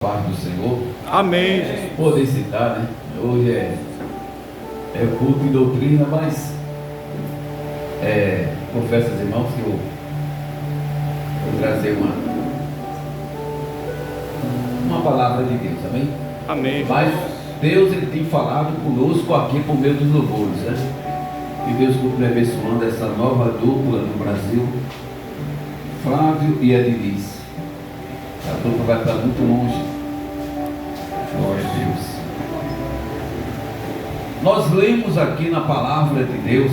Paz do Senhor. Amém. Poder citar, né? Hoje é culto e doutrina, mas confesso aos irmãos que eu vou trazer uma palavra de Deus, amém? Amém. Mas Deus, ele tem falado conosco aqui por meio dos louvores, né? E Deus continua abençoando essa nova dupla no Brasil, Flávio e Edilis. A dupla vai estar muito longe. Glória a Deus. Nós lemos aqui na palavra de Deus,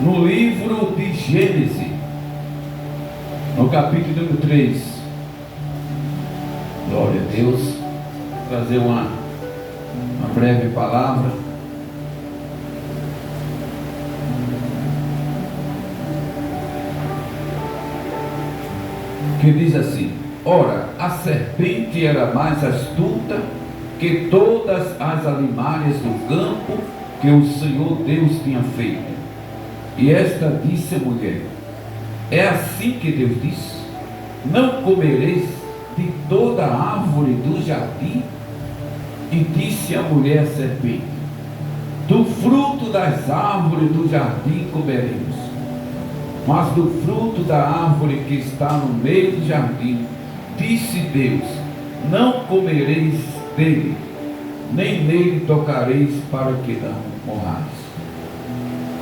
no livro de Gênesis, no capítulo número 3. Glória a Deus. Vou trazer uma breve palavra. Que diz assim: ora, a serpente era mais astuta que todas as alimárias do campo que o Senhor Deus tinha feito. E esta disse à mulher: é assim que Deus disse: não comereis de toda a árvore do jardim? E disse a mulher à serpente: do fruto das árvores do jardim comeremos, mas do fruto da árvore que está no meio do jardim, disse Deus: não comereis dele, nem nele tocareis, para que não morrais.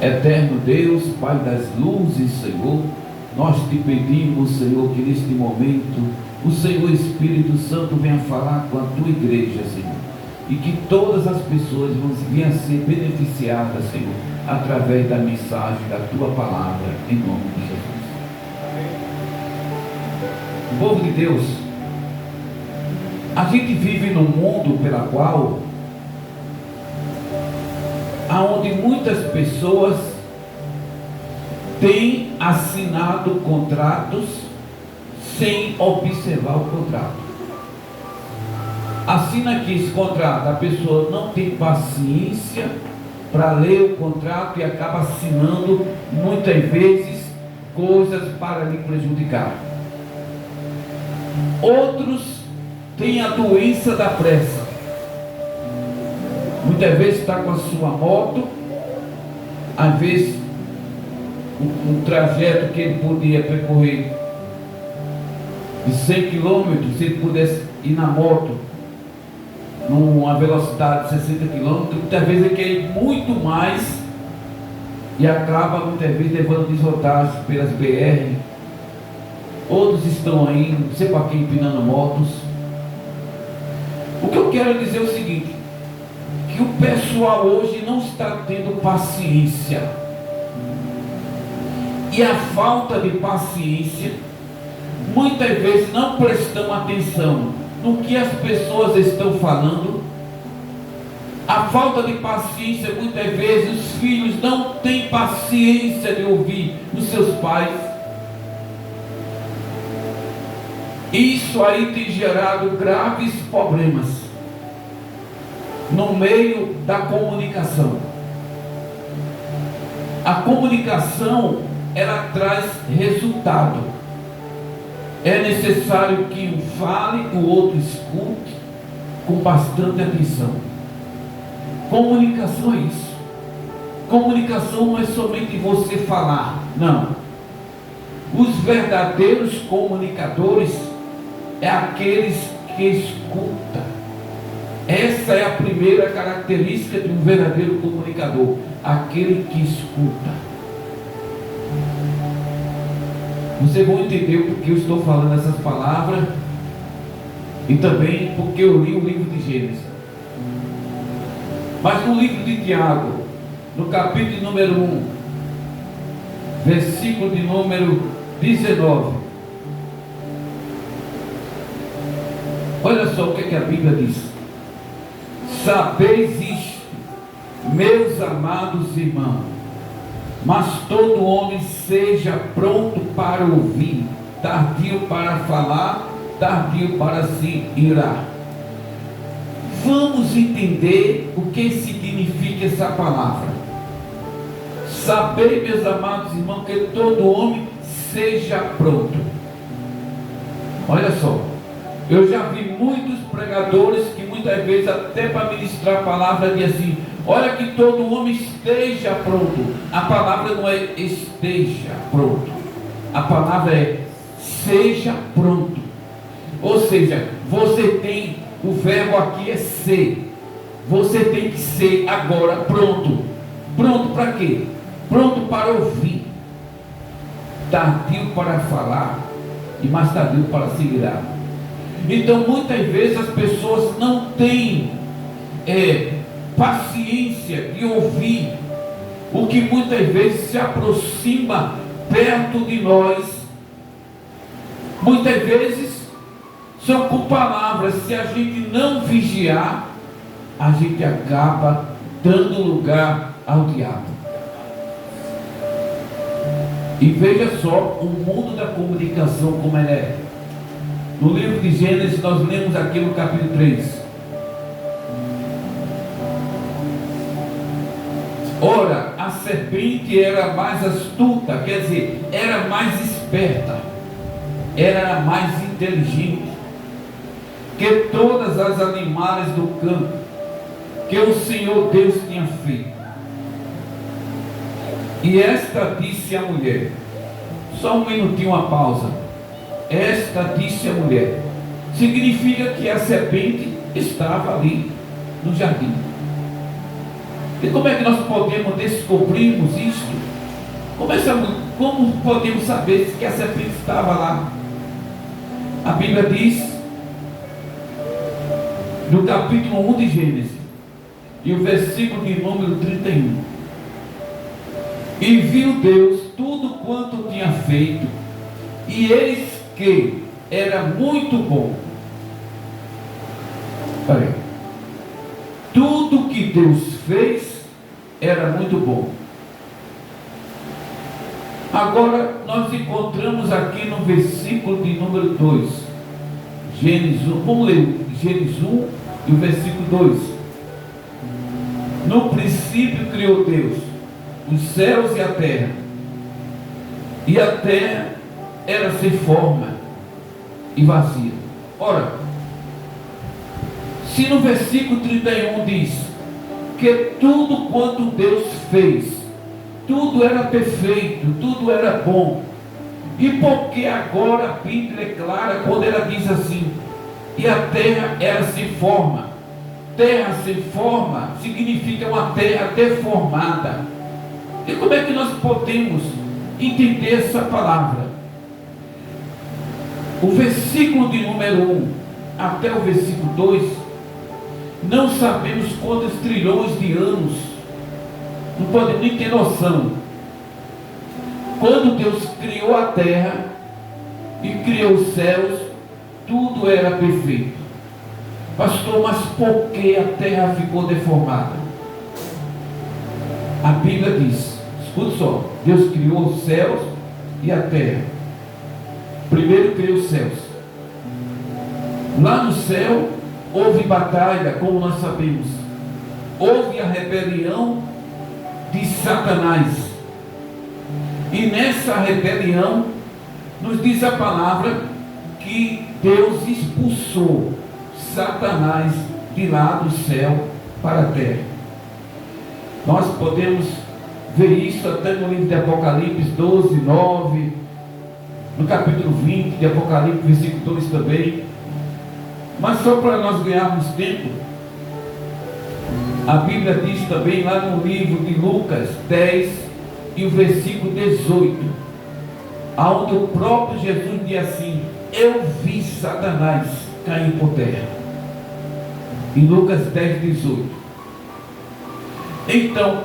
Eterno Deus, Pai das luzes, Senhor, nós te pedimos, Senhor, que neste momento o Senhor Espírito Santo venha falar com a tua igreja, Senhor, e que todas as pessoas venham ser beneficiadas, Senhor, através da mensagem da tua palavra, em nome de Jesus. Povo de Deus, a gente vive num mundo pela qual, aonde muitas pessoas têm assinado contratos sem observar o contrato. Assina aqui esse contrato, a pessoa não tem paciência para ler o contrato e acaba assinando muitas vezes coisas para lhe prejudicar. Outros têm a doença da pressa. Muitas vezes está com a sua moto, às vezes um trajeto que ele podia percorrer de 100 km, se ele pudesse ir na moto numa velocidade de 60 km, muitas vezes ele quer ir muito mais e acaba muitas vezes levando desvantagens pelas BR. Outros estão aí, não sei para quem, empinando motos. O que eu quero dizer é o seguinte: que o pessoal hoje não está tendo paciência, e a falta de paciência, muitas vezes não prestam atenção no que as pessoas estão falando. A falta de paciência, muitas vezes os filhos não têm paciência de ouvir os seus pais. Isso aí tem gerado graves problemas no meio da comunicação. A comunicação, ela traz resultado. É necessário que um fale, o outro escute com bastante atenção. Comunicação é isso. Comunicação não é somente você falar, não. Os verdadeiros comunicadores é aqueles que escutam. Essa é a primeira característica de um verdadeiro comunicador, aquele que escuta. Vocês vão entender porque eu estou falando essas palavras, e também porque eu li o livro de Gênesis. Mas no livro de Tiago, no capítulo número 1, versículo de número 19, olha só o que a Bíblia diz: sabeis isto, meus amados irmãos, mas todo homem seja pronto para ouvir, tardio para falar, tardio para se irar. Vamos entender o que significa essa palavra. Sabei, meus amados irmãos, que todo homem seja pronto. Olha só, Eu já vi muitos pregadores que muitas vezes, até para ministrar a palavra, dizem assim: olha, que todo homem esteja pronto. A palavra não é esteja pronto, a palavra é seja pronto. Ou seja, você tem, o verbo aqui é ser. Você tem que ser agora pronto. Pronto para quê? Pronto para ouvir, tardio para falar e mais tardio para se irar. Então muitas vezes as pessoas não têm paciência de ouvir o que muitas vezes se aproxima perto de nós. Muitas vezes são com palavras. Se a gente não vigiar, a gente acaba dando lugar ao diabo. E veja só o mundo da comunicação como ele é. No livro de Gênesis nós lemos aqui no capítulo 3. Ora, a serpente era mais astuta, quer dizer, era mais esperta, era mais inteligente que todas as animais do campo que o Senhor Deus tinha feito. E esta disse a mulher, só um minutinho, uma pausa. Esta disse a mulher, significa que a serpente estava ali no jardim. E como é que nós podemos descobrirmos isto? Como podemos saber que a serpente estava lá? A Bíblia diz, no capítulo 1 de Gênesis, e o versículo de número 31. E viu Deus tudo quanto tinha feito, e eis que era muito bom. Peraí. Tudo que Deus fez era muito bom. Agora nós encontramos aqui no versículo de número 2, Gênesis 1, vamos ler Gênesis 1 e o versículo 2. No princípio criou Deus os céus e a terra era sem forma e vazia. Ora, se no versículo 31 diz que tudo quanto Deus fez, tudo era perfeito, tudo era bom, e por que agora a Bíblia é clara quando ela diz assim, e a terra era sem forma? Terra sem forma significa uma terra deformada. E como é que nós podemos entender essa palavra? O versículo de número 1 até o versículo 2, não sabemos quantos trilhões de anos, não podemos nem ter noção. Quando Deus criou a terra e criou os céus, tudo era perfeito. Pastor, mas por que a terra ficou deformada? A Bíblia diz, escuta só, Deus criou os céus e a terra. Primeiro criou os céus. Lá no céu houve batalha, como nós sabemos. Houve a rebelião de Satanás. E nessa rebelião, nos diz a palavra que Deus expulsou Satanás de lá do céu para a terra. Nós podemos ver isso até no livro de Apocalipse 12, 9, no capítulo 20 de Apocalipse, versículo 2 também. Mas só para nós ganharmos tempo, a Bíblia diz também lá no livro de Lucas 10 e o versículo 18, onde o próprio Jesus diz assim, eu vi Satanás cair por terra. Em Lucas 10, 18. Então,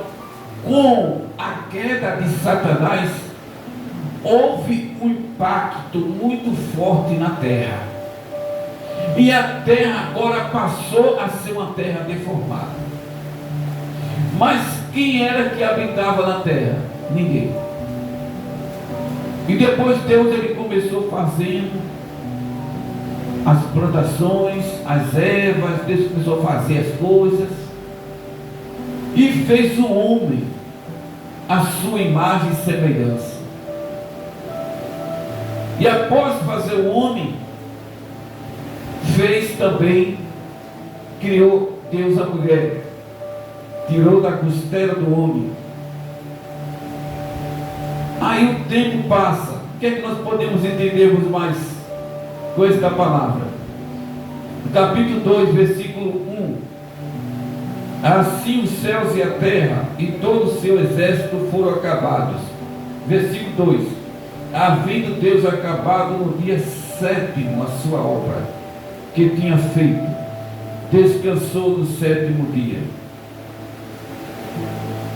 com a queda de Satanás, houve um impacto muito forte na terra. E a terra agora passou a ser uma terra deformada. Mas quem era que habitava na terra? Ninguém. E depois Deus ele começou fazendo as plantações, as ervas, Deus começou a fazer as coisas. E fez o homem a sua imagem e semelhança. E após fazer o homem, fez também, criou Deus a mulher, tirou da costela do homem. Aí o tempo passa. O que é que nós podemos entendermos mais coisas da palavra? No capítulo 2, versículo 1: assim os céus e a terra e todo o seu exército foram acabados. Versículo 2: havendo Deus acabado no dia 7º a sua obra que tinha feito, descansou no 7º dia.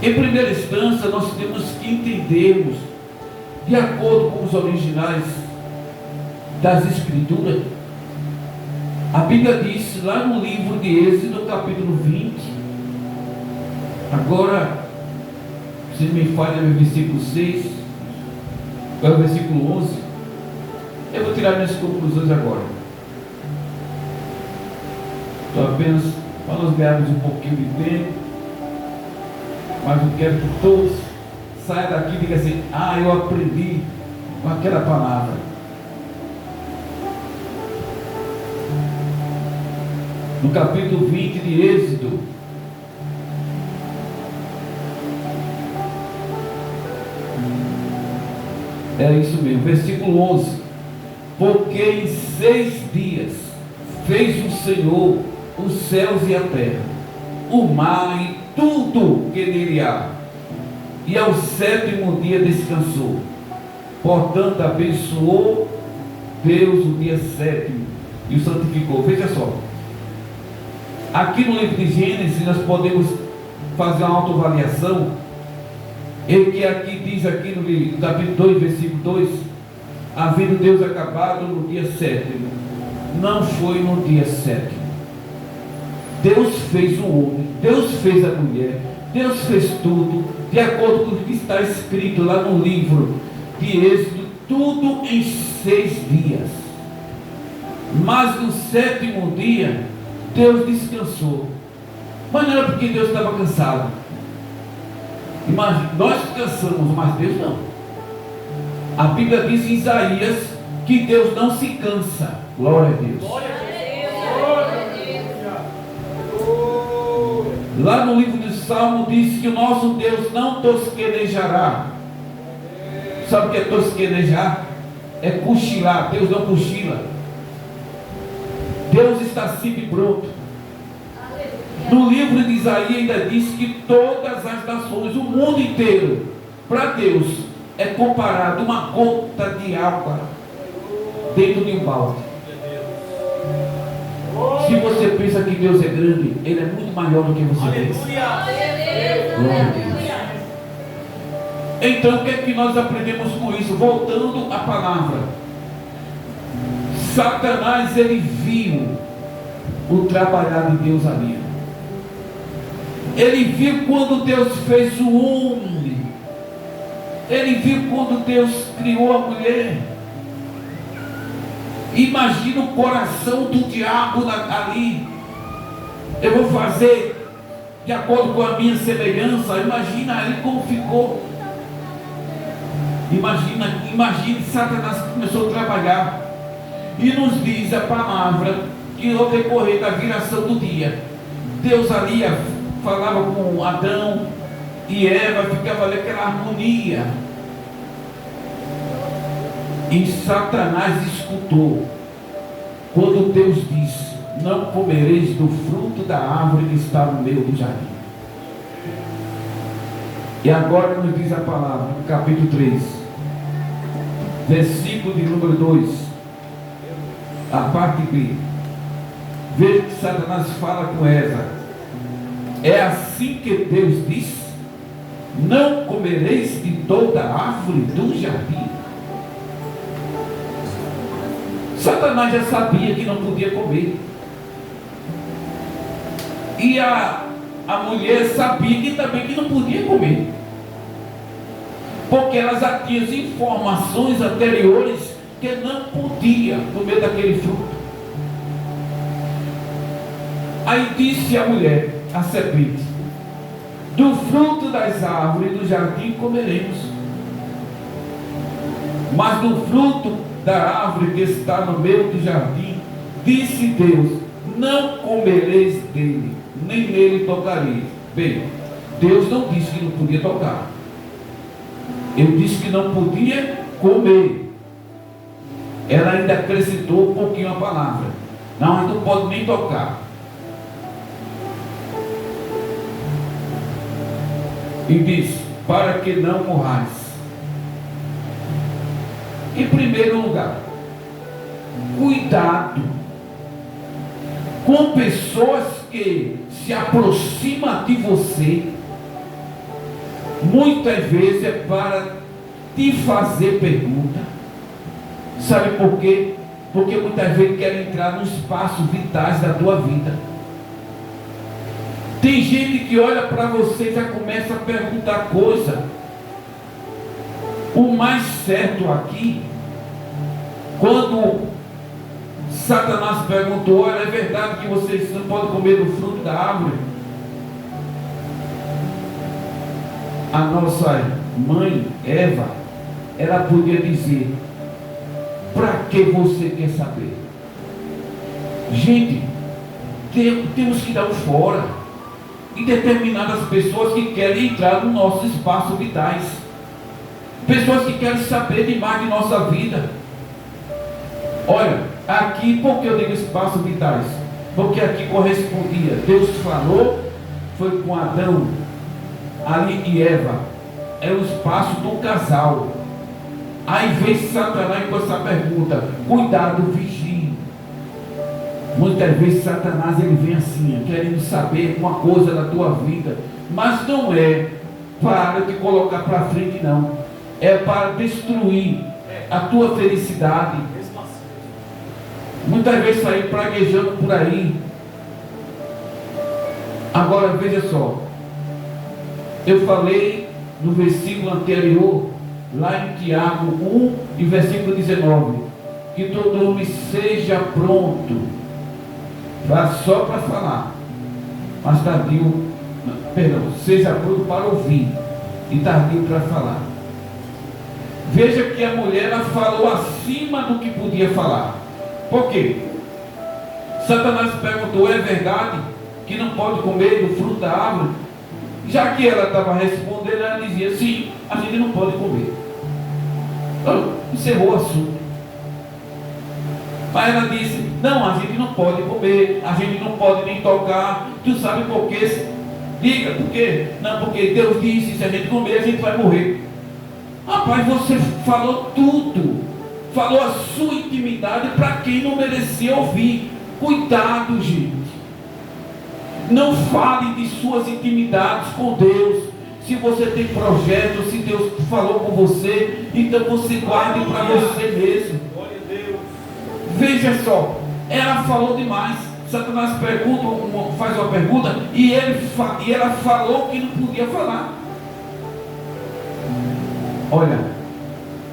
Em primeira instância, nós temos que entendermos, de acordo com os originais das Escrituras, a Bíblia diz lá no livro de Êxodo, capítulo 20, agora, se me falha no versículo 6, é o versículo 11, eu vou tirar minhas conclusões agora. Estou apenas para nós ganharmos um pouquinho de tempo, mas eu quero que todos saiam daqui e digam assim: ah, eu aprendi com aquela palavra. No capítulo 20 de Êxodo, é isso mesmo, versículo 11: porque em 6 dias fez o Senhor os céus e a terra, o mar e tudo que nele há, e ao 7º dia descansou. Portanto, abençoou Deus o dia 7º e o santificou. Veja só, aqui no livro de Gênesis nós podemos fazer uma autoavaliação, em que aqui diz, aqui no capítulo 2, versículo 2, havendo Deus acabado no dia 7º. Não foi no dia 7º. Deus fez o homem, Deus fez a mulher, Deus fez tudo, de acordo com o que está escrito lá no livro de Êxodo, tudo em 6 dias. Mas no 7º dia, Deus descansou. Mas não era porque Deus estava cansado. Mas nós cansamos, mas Deus não. A Bíblia diz em Isaías que Deus não se cansa. Glória a Deus. Glória a Deus. Lá no livro de Salmo diz que o nosso Deus não tosquenejará. Sabe o que é tosquenejar? É cochilar. Deus não cochila. Deus está sempre pronto. No livro de Isaías ainda diz que todas as nações, o mundo inteiro, para Deus é comparado uma gota de água dentro de um balde. Se você pensa que Deus é grande, Ele é muito maior do que você pensa. Glória a Deus. Então o que é que nós aprendemos com isso? Voltando à palavra, Satanás, ele viu o trabalhar de Deus ali. Ele viu quando Deus fez o homem. Ele viu quando Deus criou a mulher. Imagina o coração do diabo ali. Eu vou fazer de acordo com a minha semelhança. Imagina ali como ficou. Imagine Satanás começou a trabalhar. E nos diz a palavra que no decorrer da viração do dia, Deus ali falava com Adão e Eva, ficava ali aquela harmonia. E Satanás escutou quando Deus disse: não comereis do fruto da árvore que está no meio do jardim. E agora nos diz a palavra, no capítulo 3, versículo de número 2, a parte B. Veja que Satanás fala com Eva: é assim que Deus diz: não comereis de toda a árvore do jardim. Satanás já sabia que não podia comer. E a mulher sabia que também que não podia comer. Porque ela já tinha as informações anteriores que não podia comer daquele fruto. Aí disse a mulher, a serpente: do fruto das árvores do jardim comeremos, mas do fruto da árvore que está no meio do jardim Disse Deus: não comereis dele, nem nele tocareis. Bem, Deus não disse que não podia tocar. Ele disse que não podia comer. Ela ainda acrescentou um pouquinho a palavra: não, a gente não pode nem tocar. E diz: para que não morrais. Em primeiro lugar, cuidado com pessoas que se aproximam de você, muitas vezes é para te fazer pergunta. Sabe por quê? Porque muitas vezes querem entrar nos espaços vitais da tua vida. Tem gente que olha para você e já começa a perguntar coisa. O mais certo aqui, quando Satanás perguntou: olha, é verdade que vocês não podem comer do fruto da árvore? A nossa mãe, Eva, ela podia dizer: para que você quer saber? Gente, temos que dar um fora. E determinadas pessoas que querem entrar no nosso espaço vitais, pessoas que querem saber demais de nossa vida. Olha, aqui, por que eu digo espaço vitais? Porque aqui correspondia, Deus falou, foi com Adão, ali e Eva, é o espaço do casal. Aí vem Satanás com essa pergunta: cuidado, vigie. Muitas vezes Satanás ele vem assim, querendo saber uma coisa da tua vida, mas não é para te colocar para frente, não. É para destruir a tua felicidade. Muitas vezes sair praguejando por aí. Agora veja só, eu falei no versículo anterior, lá em Tiago 1 e versículo 19, que todo homem seja pronto, só para falar, mas tardio, perdão, seja pronto para ouvir e tardio para falar. Veja que a mulher ela falou acima do que podia falar. Por quê? Satanás perguntou: é verdade que não pode comer do fruto da árvore? Já que ela estava respondendo, ela dizia: sim, a gente não pode comer. Então, encerrou o assunto. Mas ela disse: não, a gente não pode comer, a gente não pode nem tocar. Tu sabe por quê? Diga, por quê? Não, porque Deus disse: se a gente comer, a gente vai morrer. Rapaz, você falou tudo, falou a sua intimidade para quem não merecia ouvir. Cuidado, gente, não fale de suas intimidades com Deus. Se você tem projeto, se Deus falou com você, então você guarde para você mesmo. Veja só, ela falou demais. Satanás faz uma pergunta e ela falou que não podia falar. Olha,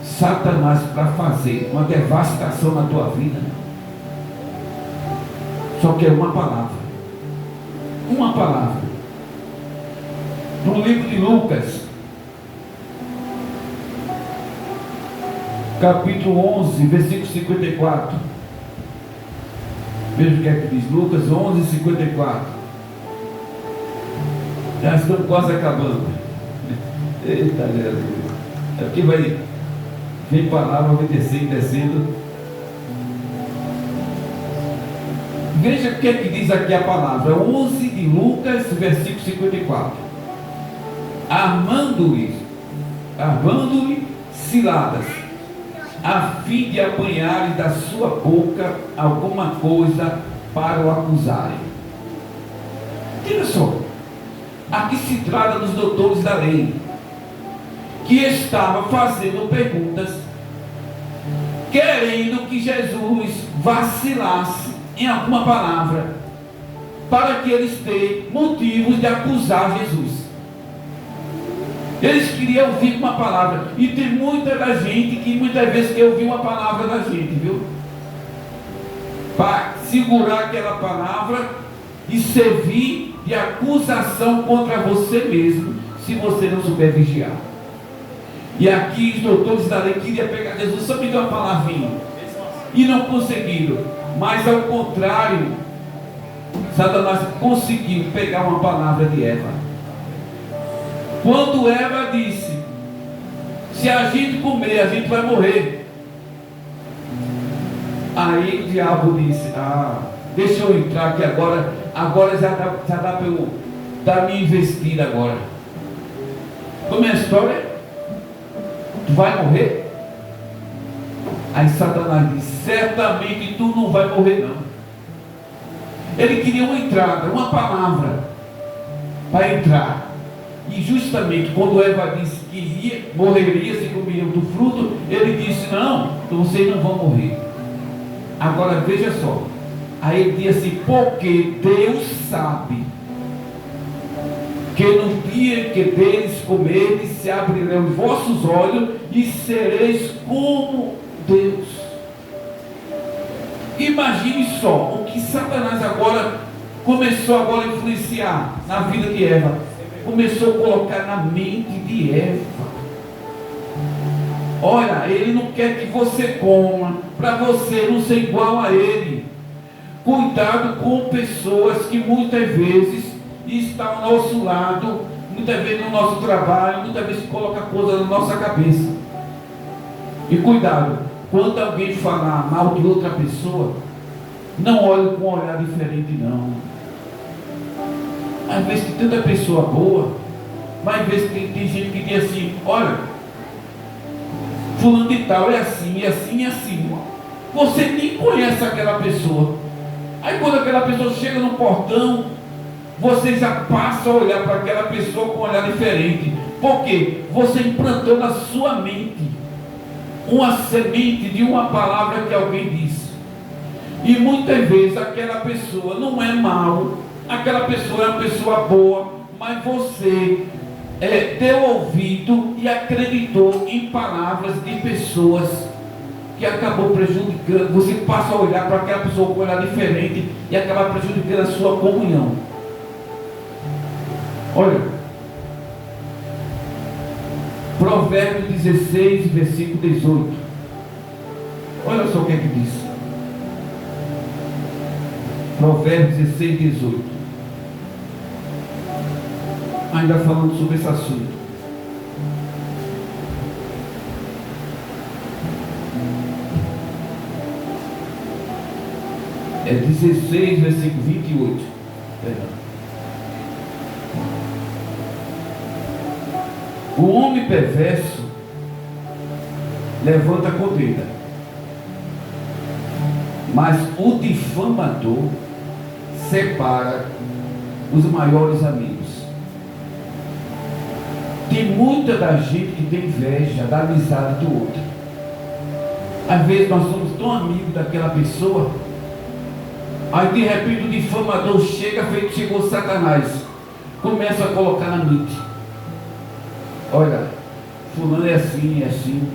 Satanás, para fazer uma devastação na tua vida, só quer uma palavra. Uma palavra. No livro de Lucas, capítulo 11, versículo 54. Veja o que é que diz Lucas 11, 54. Já estamos quase acabando. Eita, Jesus. Aqui vem palavra, vai descendo. Veja o que é que diz aqui a palavra. 11 de Lucas, versículo 54. Armando-lhe ciladas, a fim de apanharem da sua boca alguma coisa para o acusarem. Olha só, aqui se trata dos doutores da lei, que estavam fazendo perguntas, querendo que Jesus vacilasse em alguma palavra, para que eles tenham motivos de acusar Jesus. Eles queriam ouvir uma palavra. E tem muita da gente que muitas vezes quer ouvir uma palavra da gente, viu? Para segurar aquela palavra e servir de acusação contra você mesmo, se você não souber vigiar. E aqui os doutores da lei queriam pegar Jesus, só me deu uma palavrinha. E não conseguiram. Mas ao contrário, Satanás conseguiu pegar uma palavra de Eva. Quando Eva disse: se a gente comer, a gente vai morrer. Aí o diabo disse: deixa eu entrar, que agora já dá para eu dar minha investida agora. Como é a história? Tu vai morrer? Aí Satanás disse: certamente tu não vai morrer não. Ele queria uma entrada, uma palavra para entrar. E justamente quando Eva disse que morreria se comeriam do fruto, ele disse: não, vocês não vão morrer. Agora veja só. Aí ele disse assim: porque Deus sabe que no dia que deles comerdes se abrirão os vossos olhos e sereis como Deus. Imagine só o que Satanás começou a influenciar na vida de Eva. Começou a colocar na mente de Eva. Olha, ele não quer que você coma, para você não ser igual a ele. Cuidado com pessoas que muitas vezes estão ao nosso lado, muitas vezes no nosso trabalho, muitas vezes colocam coisa na nossa cabeça. E cuidado, quando alguém falar mal de outra pessoa, não olhe com um olhar diferente não. Às vezes tem tanta pessoa boa, mas às vezes tem gente que diz assim: olha, fulano de tal é assim, é assim, é assim. Você nem conhece aquela pessoa. Aí quando aquela pessoa chega no portão, você já passa a olhar para aquela pessoa com um olhar diferente. Por quê? Você implantou na sua mente uma semente de uma palavra que alguém disse. E muitas vezes aquela pessoa não é mal, aquela pessoa é uma pessoa boa, mas você deu ouvido e acreditou em palavras de pessoas que acabou prejudicando. Você passa a olhar para aquela pessoa com um olhar diferente e acaba prejudicando a sua comunhão. Olha, Provérbios 16, versículo 18. Olha só o que é que diz. Provérbios 16, 18. Ainda falando sobre esse assunto. É 16, versículo 28. Perdão. O homem perverso levanta contenda, mas o difamador separa os maiores amigos. Tem muita da gente que tem inveja da amizade do outro. Às vezes nós somos tão amigos daquela pessoa, aí de repente o difamador chegou Satanás, começa a colocar na mente: olha, fulano é assim, é assim.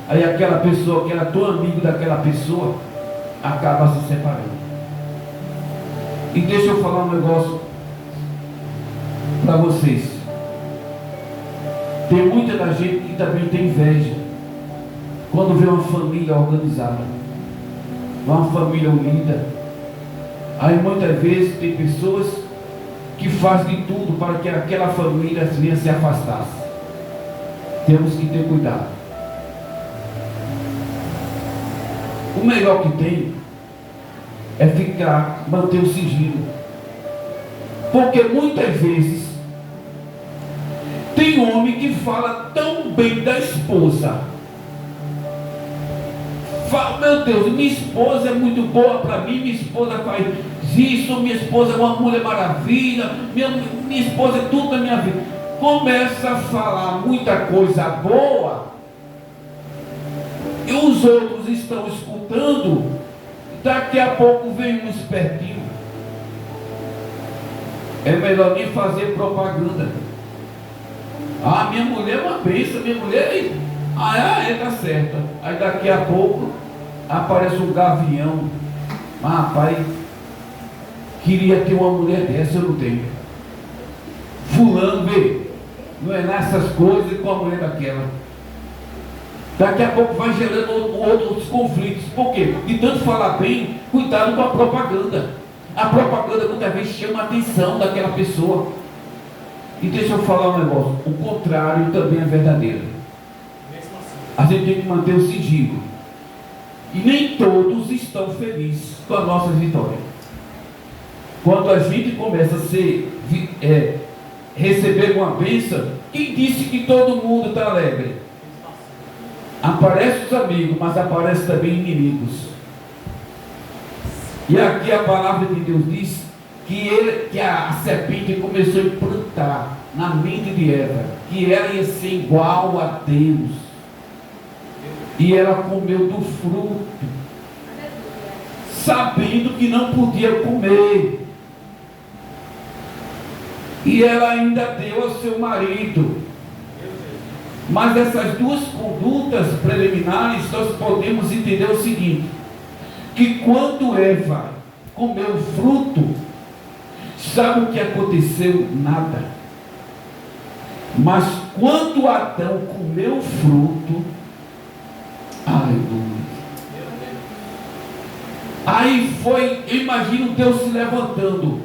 Aí aquela pessoa que era tão amigo daquela pessoa acaba se separando. E deixa eu falar um negócio para vocês. Tem muita da gente que também tem inveja quando vê uma família organizada, uma família unida. Aí muitas vezes tem pessoas que fazem de tudo para que aquela família venha se afastasse. Temos que ter cuidado. O melhor que tem é manter o sigilo. Porque muitas vezes tem homem que fala tão bem da esposa. Fala: meu Deus, minha esposa é muito boa para mim, minha esposa faz isso, minha esposa é uma mulher maravilha, minha esposa é tudo na minha vida. Começa a falar muita coisa boa e os outros estão escutando. Daqui a pouco vem um espertinho. É melhor nem fazer propaganda. Minha mulher é uma bênção, minha mulher tá certa. Aí daqui a pouco aparece um gavião: rapaz, queria ter uma mulher dessa, eu não tenho. Fulano, vê, não é nessas coisas com a mulher daquela. Daqui a pouco vai gerando outros conflitos. Por quê? De tanto falar bem, cuidado com a propaganda. A propaganda muitas vezes chama a atenção daquela pessoa. E deixa eu falar um negócio, o contrário também é verdadeiro. A gente tem que manter o sigilo. E nem todos estão felizes com a nossa vitória. Quando a gente começa a receber uma bênção, quem disse que todo mundo está alegre? Aparecem os amigos, mas aparecem também inimigos. E aqui a palavra de Deus diz que a serpente começou a implantar na mente de Eva que ela ia ser igual a Deus. E ela comeu do fruto, sabendo que não podia comer. E ela ainda deu ao seu marido. Mas essas duas condutas preliminares, nós podemos entender o seguinte: que quando Eva comeu o fruto, sabe o que aconteceu? Nada. Mas quando Adão comeu o fruto, aleluia. Aí foi, eu imagino Deus se levantando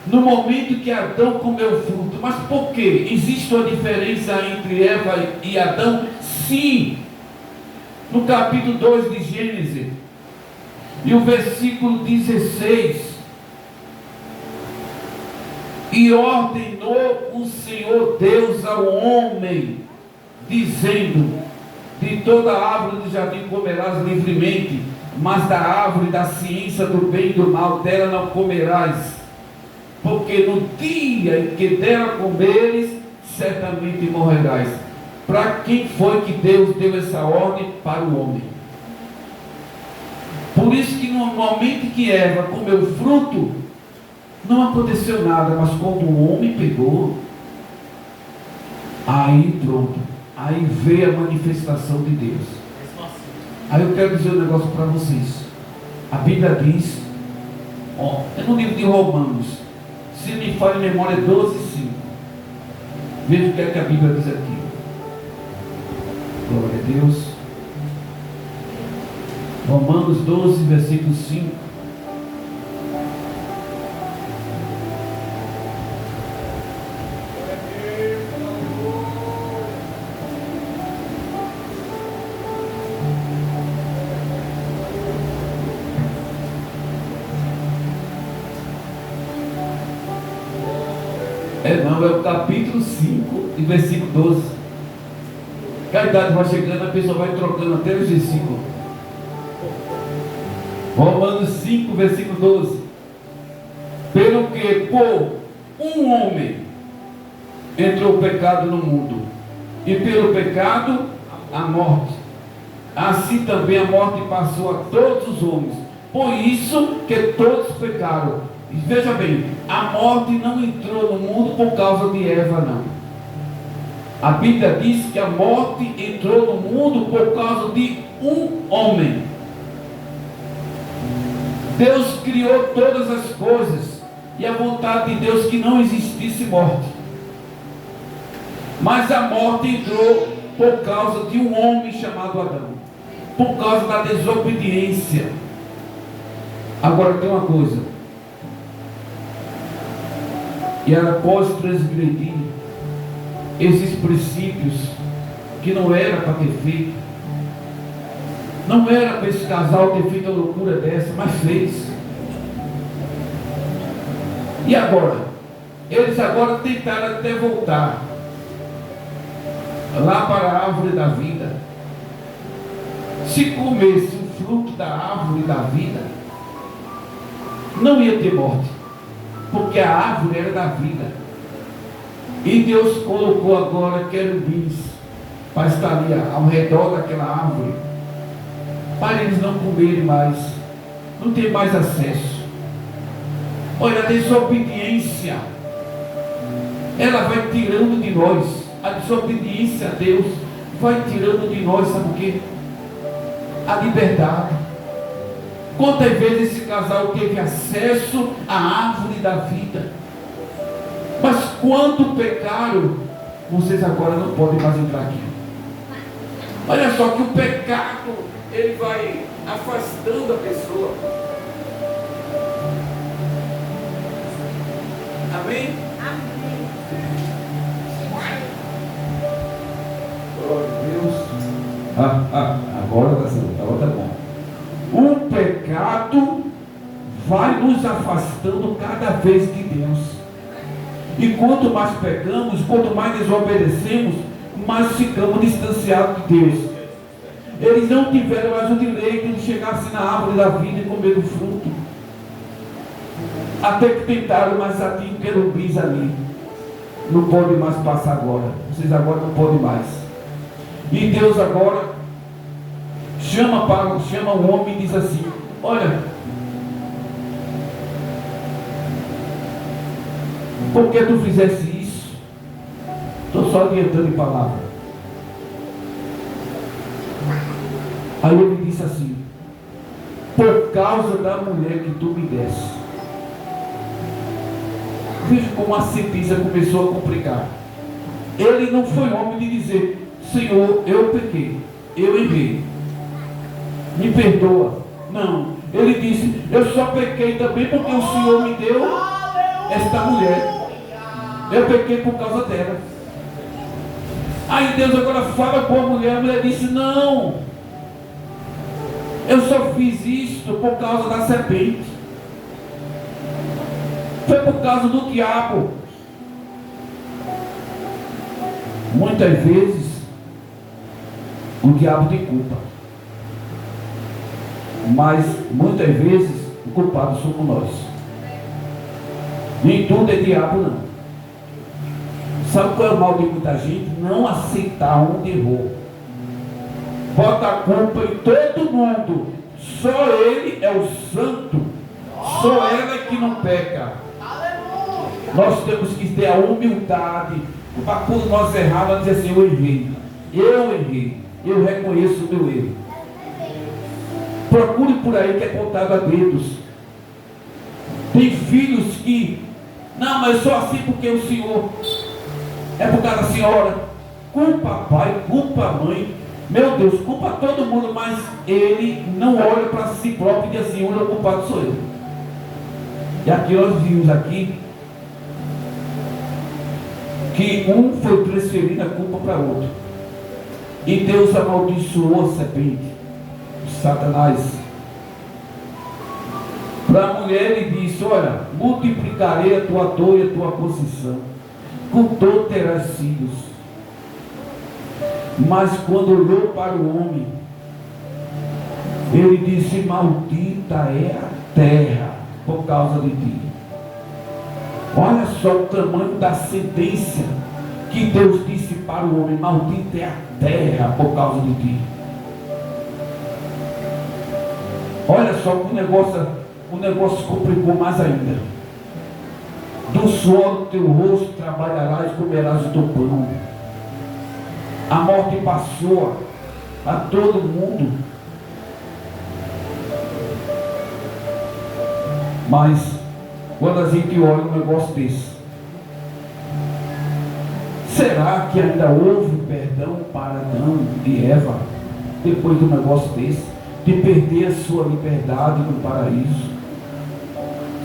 no momento que Adão comeu o fruto. Mas por quê? Existe uma diferença entre Eva e Adão? Sim. No capítulo 2 de Gênesis, e o versículo 16: e ordenou o Senhor Deus ao homem, dizendo: de toda árvore do jardim comerás livremente, mas da árvore da ciência do bem e do mal, dela não comerás, porque no dia em que dela comeres, certamente morrerás. Para quem foi que Deus deu essa ordem? Para o homem. Por isso que no momento que Eva comeu o fruto, não aconteceu nada, mas quando o homem pegou, aí pronto, aí veio a manifestação de Deus. Aí eu quero dizer um negócio para vocês. A Bíblia diz, é no livro de Romanos, se me falha a memória, 12:5. Veja o que é que a Bíblia diz aqui. Glória a Deus. Romanos 12, versículo 5. É o capítulo 5 e versículo 12. Que a idade vai chegando, a pessoa vai trocando até os versículos. Romanos 5, versículo 12. Pelo que por um homem entrou o pecado no mundo, e pelo pecado a morte, assim também a morte passou a todos os homens, por isso que todos pecaram. E veja bem, a morte não entrou no mundo por causa de Eva, não. A Bíblia diz que a morte entrou no mundo por causa de um homem. Deus criou todas as coisas, e a vontade de Deus que não existisse morte. Mas a morte entrou por causa de um homem chamado Adão, por causa da desobediência. Agora tem uma coisa: e ela pode transgredir esses princípios que não era para ter feito. Não era para esse casal ter feito a loucura dessa, mas fez. E agora? Eles agora tentaram até voltar lá para a árvore da vida. Se comesse o fruto da árvore da vida, não ia ter morte, porque a árvore era da vida. E Deus colocou agora querubins para estar ali ao redor daquela árvore, para eles não comerem mais, não ter mais acesso. Olha, a desobediência, ela vai tirando de nós, a desobediência a Deus vai tirando de nós, sabe o que? A liberdade. Quantas vezes esse casal teve acesso à árvore da vida, mas quando pecaram, vocês agora não podem mais entrar aqui. Olha só que o pecado, ele vai afastando a pessoa. Amém? Glória a Deus. Agora tá bom. O pecado vai nos afastando cada vez de Deus. E quanto mais pecamos, quanto mais desobedecemos, mais ficamos distanciados de Deus. Eles não tiveram mais o direito de chegar assim na árvore da vida e comer do fruto. Até que tentaram, mas já tinha querubins ali. Não pode mais passar agora. Vocês agora não podem mais. E Deus agora chama o homem e diz assim: olha, por que tu fizesse isso? Estou só adiantando em palavra. Aí ele disse assim: por causa da mulher que tu me deste. Veja como a sentença começou a complicar. Ele não foi homem de dizer: Senhor, eu pequei, eu errei, me perdoa. Não, ele disse: eu só pequei também porque o Senhor me deu esta mulher. Eu pequei por causa dela. Aí Deus agora fala com a mulher disse: não, eu só fiz isto por causa da serpente. Foi por causa do diabo. Muitas vezes o diabo tem culpa, mas muitas vezes o culpado somos nós. Nem tudo é diabo, não. Sabe qual é o mal de muita gente? Não aceitar onde errou. Bota a culpa em todo mundo. Só ele é o santo. Só ela é que não peca. Nós temos que ter a humildade para quando nós errarmos dizer assim: eu errei, eu reconheço o meu erro. Procure por aí que é contado a dedos. Tem filhos que, não, mas só assim porque o Senhor, é por causa da senhora. Culpa pai, culpa mãe, meu Deus, culpa todo mundo, mas ele não olha para si próprio e diz assim: o culpado sou eu. E aqui nós vimos aqui que um foi transferindo a culpa para outro. E Deus amaldiçoou a serpente, Satanás. Para a mulher ele disse: olha, multiplicarei a tua dor e a tua posição, com dor terás filhos. Mas quando olhou para o homem, ele disse: maldita é a terra por causa de ti. Olha só o tamanho da sentença que Deus disse para o homem: maldita é a terra por causa de ti. Olha só que o negócio complicou mais ainda. Do suor do teu rosto trabalharás e comerás o teu pão. A morte passou a todo mundo, mas quando a gente olha um negócio desse, será que ainda houve perdão para Adão e Eva depois de um negócio desse, de perder a sua liberdade no paraíso?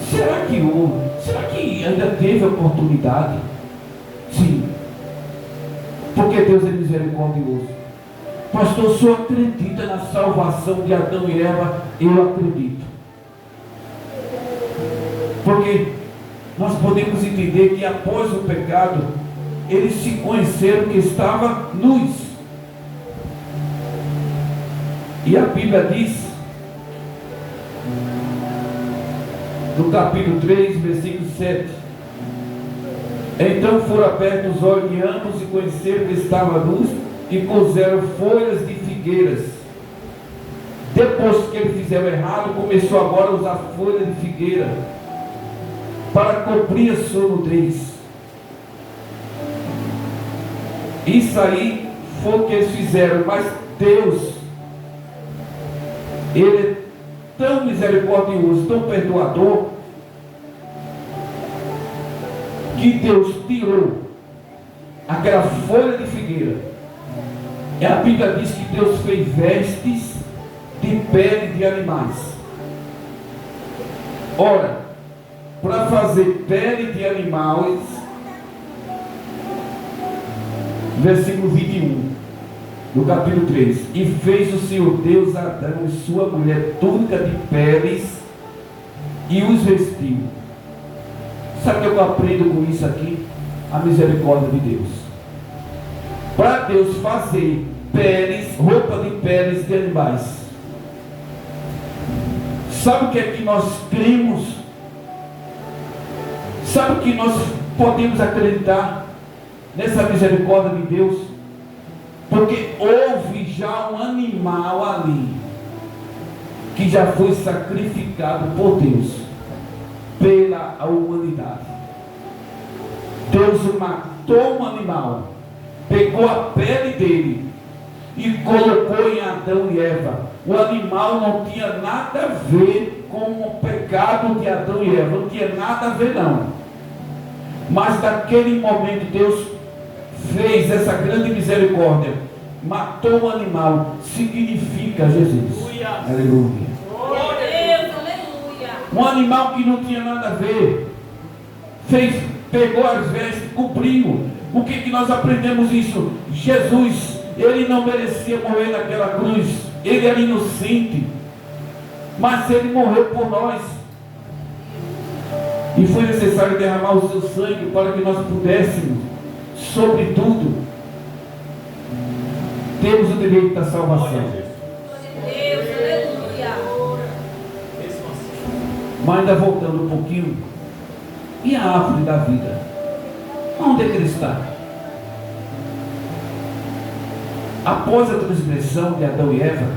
Será que houve? Será que ainda teve oportunidade? Sim, porque Deus é misericordioso. Pastor, o senhor acredita na salvação de Adão e Eva? Eu acredito. Porque nós podemos entender que após o pecado, eles se conheceram que estavam nus. E a Bíblia diz, no capítulo 3, versículo 7: então foram abertos os olhos de ambos e conheceram que estavam nus e cozeram folhas de figueiras. Depois que eles fizeram errado, começou agora a usar folha de figueira para cobrir a sua nudez. Isso aí foi o que eles fizeram. Mas Deus, Ele é tão misericordioso, tão perdoador, que Deus tirou aquela folha de figueira. E a Bíblia diz que Deus fez vestes de pele de animais. Ora, para fazer pele de animais. Versículo 21, do capítulo 3. E fez o Senhor Deus Adão e sua mulher túnica de peles e os vestiu. Sabe o que eu aprendo com isso aqui? A misericórdia de Deus. Para Deus fazer peles, roupa de peles de animais. Sabe o que é que nós cremos? Sabe o que nós podemos acreditar nessa misericórdia de Deus? Porque houve já um animal ali que já foi sacrificado por Deus pela humanidade. Deus matou um animal, pegou a pele dele e colocou em Adão e Eva. O animal não tinha nada a ver com o pecado de Adão e Eva, não tinha nada a ver não. Mas naquele momento Deus fez essa grande misericórdia, matou o animal, significa Jesus. Aleluia. Um animal que não tinha nada a ver, pegou as vestes, cobriu. O que nós aprendemos isso? Jesus, ele não merecia morrer naquela cruz, ele era inocente, mas ele morreu por nós. E foi necessário derramar o seu sangue para que nós pudéssemos, sobretudo, termos o direito da salvação. Mas ainda voltando um pouquinho, e a árvore da vida? Onde é que ele está? Após a transgressão de Adão e Eva,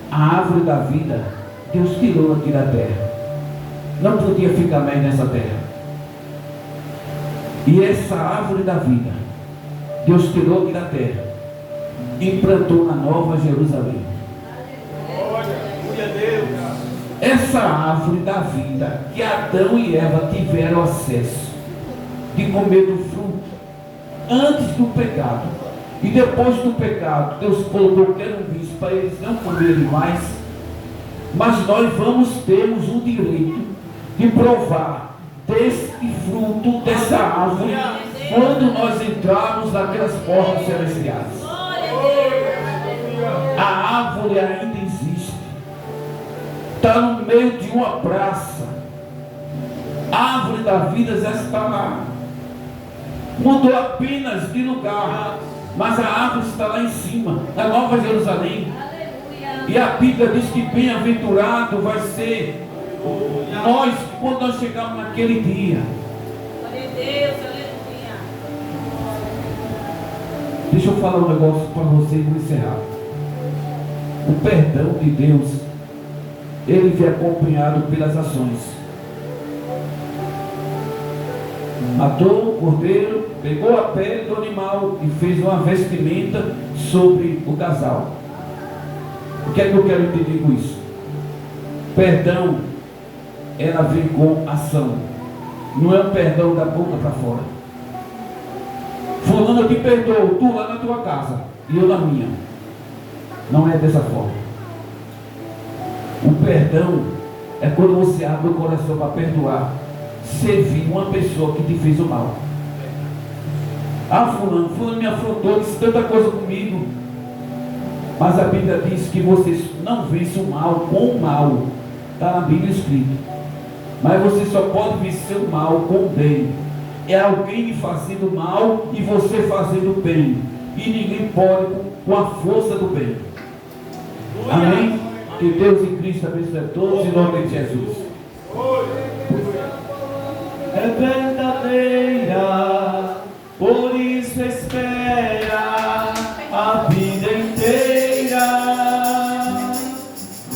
a árvore da vida, Deus tirou aqui da terra. Não podia ficar mais nessa terra. E essa árvore da vida, Deus tirou aqui da terra e plantou na Nova Jerusalém. Glória a Deus. Essa árvore da vida que Adão e Eva tiveram acesso de comer do fruto antes do pecado, e depois do pecado Deus colocou que era um vício para eles não comerem mais. Mas nós termos o direito de provar desse fruto, dessa árvore, quando nós entrarmos naquelas portas celestiais. A árvore ainda existe, está no meio de uma praça. A árvore da vida já está lá, mudou apenas de lugar, mas a árvore está lá em cima, na Nova Jerusalém. E a Bíblia diz que bem-aventurado vai ser nós quando nós chegarmos naquele dia. Deixa eu falar um negócio para vocês e vou encerrar. O perdão de Deus, ele vem acompanhado pelas ações. Matou o cordeiro, pegou a pele do animal e fez uma vestimenta sobre o casal. O que é que eu quero entender com isso? Perdão, ela vem com ação. Não é um perdão da boca para fora. Fulano, eu te perdoo, tu lá na tua casa e eu na minha. Não é dessa forma. O perdão é quando você abre o coração para perdoar, servir uma pessoa que te fez o mal. Ah, fulano me afrontou, disse tanta coisa comigo. Mas a Bíblia diz que vocês não vencem o mal com o mal. Está na Bíblia escrito. Mas você só pode vencer o mal com o bem. É alguém lhe fazendo mal e você fazendo bem. E ninguém pode com a força do bem. Amém? Que Deus em Cristo abençoe a todos em nome de Jesus. É verdadeira, por isso espera a vida inteira.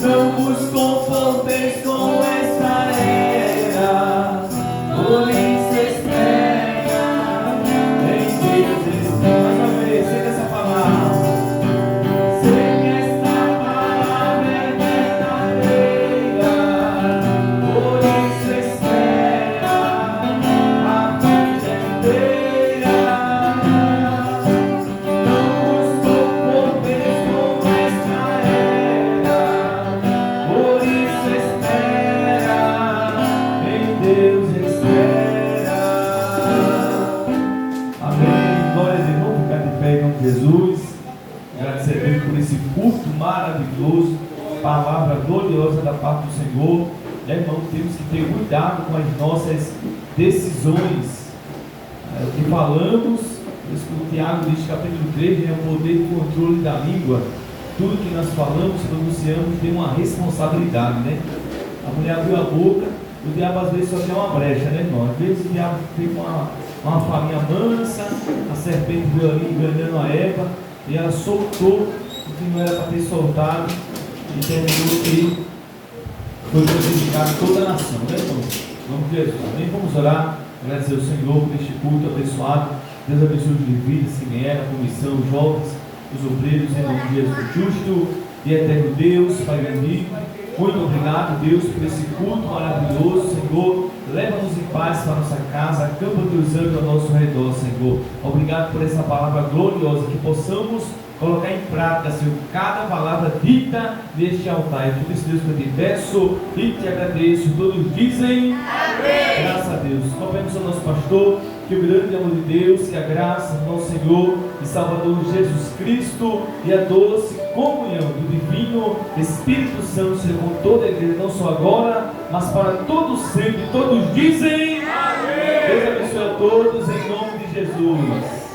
Não vos conforteis com esta era, por isso espera em Deus. Mais uma vez, segue essa palavra. Segue esta palavra é verdadeira, por isso espera a vida inteira. Não vos conforteis com esta era, por isso espera em Deus. espera. Amém. Glória a Deus. Vamos ficar de pé em nome de Jesus. Agradecer a Deus por esse culto maravilhoso, palavra gloriosa da parte do Senhor. Irmão, temos que ter cuidado com as nossas decisões. O que falamos, isso que o Tiago diz, capítulo 3, é o poder de controle da língua. Tudo que nós falamos, pronunciamos, tem uma responsabilidade, né? A mulher abriu a boca, o diabo às vezes só tem uma brecha, né, irmão? Às vezes o diabo tem uma farinha mansa, a serpente veio ali enganando a Eva, e ela soltou o que não era para ter soltado, e terminou que foi prejudicado toda a nação, né, irmão? Vamos de Jesus, amém? Vamos orar, agradecer ao Senhor por este culto abençoado. Deus abençoe os levitas, se vieram, a comissão, os jovens, os obreiros, em nome de Jesus, justo e eterno Deus, Pai bendito. Muito obrigado, Deus, por esse culto maravilhoso, Senhor. Leva-nos em paz para a nossa casa, acampa teus anjos ao nosso redor, Senhor. Obrigado por essa palavra gloriosa, que possamos colocar em prática, Senhor, cada palavra dita neste altar. E por isso, Deus, que eu te peço e te agradeço. Todos dizem amém. Graças a Deus. Confiamos ao nosso pastor, que o grande amor de Deus, que a graça do nosso Senhor e Salvador Jesus Cristo e a doce comunhão do divino Espírito Santo seja com toda a igreja, não só agora, mas para todos sempre. Todos dizem amém. Deus abençoe a todos em nome de Jesus.